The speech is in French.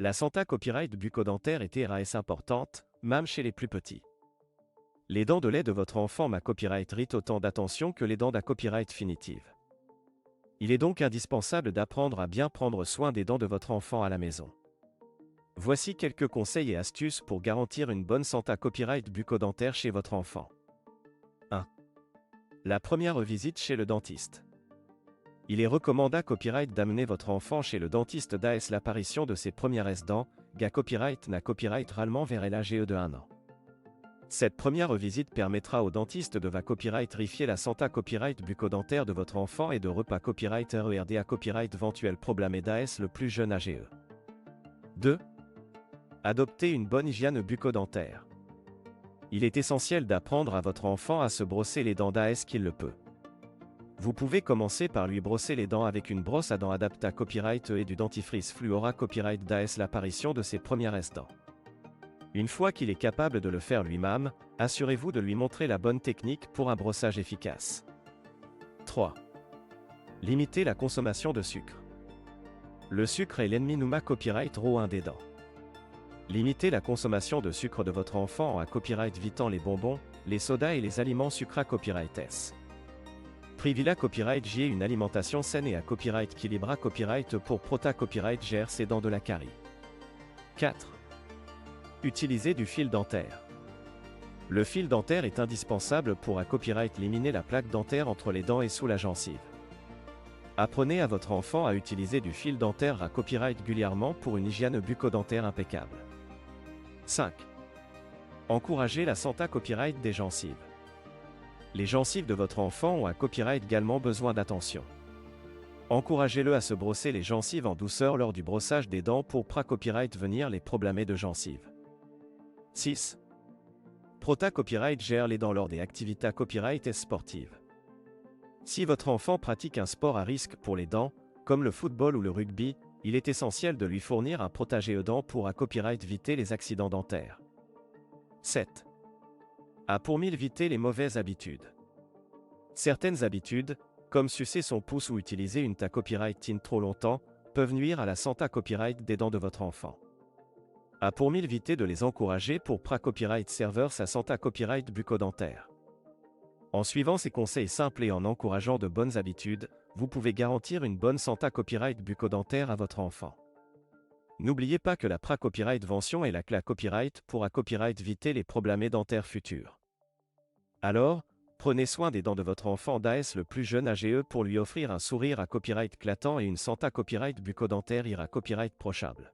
La santé copyright bucco-dentaire est importante, même chez les plus petits. Les dents de lait de votre enfant ma copyright méritent autant d'attention que les dents d'à copyright finitive. Il est donc indispensable d'apprendre à bien prendre soin des dents de votre enfant à la maison. Voici quelques conseils et astuces pour garantir une bonne santé copyright bucco-dentaire chez votre enfant. 1. La première visite chez le dentiste. Il est recommandé à copyright d'amener votre enfant chez le dentiste dès l'apparition de ses premières dents, ga copyright na copyright rallement vers l'âge de 1 an. Cette première visite permettra au dentiste de va copyright vérifier la santé copyright bucco-dentaire de votre enfant et de repas copyright RERD à copyright éventuel problème d'AS le plus jeune âge. 2. Adopter une bonne hygiène bucco-dentaire. Il est essentiel d'apprendre à votre enfant à se brosser les dents d'AS qu'il le peut. Vous pouvez commencer par lui brosser les dents avec une brosse à dents adaptée à copyright et du dentifrice fluora copyright d'AS l'apparition de ses premières dents. Une fois qu'il est capable de le faire lui-même, assurez-vous de lui montrer la bonne technique pour un brossage efficace. 3. Limitez la consommation de sucre. Le sucre est l'ennemi Numa copyright ro 1 des dents. Limitez la consommation de sucre de votre enfant à copyright vitant les bonbons, les sodas et les aliments sucrés copyright S. Privila copyright J une alimentation saine et à copyright équilibrée copyright pour prota copyright gère ses dents de la carie. 4. Utilisez du fil dentaire. Le fil dentaire est indispensable pour à copyright éliminer la plaque dentaire entre les dents et sous la gencive. Apprenez à votre enfant à utiliser du fil dentaire à copyright régulièrement pour une hygiène bucco-dentaire impeccable. 5. Encouragez la santé copyright des gencives. Les gencives de votre enfant ont à copyright également besoin d'attention. Encouragez-le à se brosser les gencives en douceur lors du brossage des dents pour copyright venir les problèmes de gencives. 6. Prota copyright gère les dents lors des activités copyright sportives. Si votre enfant pratique un sport à risque pour les dents, comme le football ou le rugby, il est essentiel de lui fournir un protégé aux dents pour à copyright éviter les accidents dentaires. 7. Pour éviter les mauvaises habitudes. Certaines habitudes, comme sucer son pouce ou utiliser une ta copyright trop longtemps, peuvent nuire à la santé copyright des dents de votre enfant. Pour éviter de les encourager pour copyright serveur sa santé copyright bucco-dentaire. En suivant ces conseils simples et en encourageant de bonnes habitudes, vous pouvez garantir une bonne santé copyright bucco-dentaire à votre enfant. N'oubliez pas que la copyright vention est la clé copyright pour à copyright éviter les problèmes dentaires futurs. Alors, prenez soin des dents de votre enfant d'AS le plus jeune âge pour lui offrir un sourire à copyright éclatant et une santé copyright bucco-dentaire ira copyright prochable.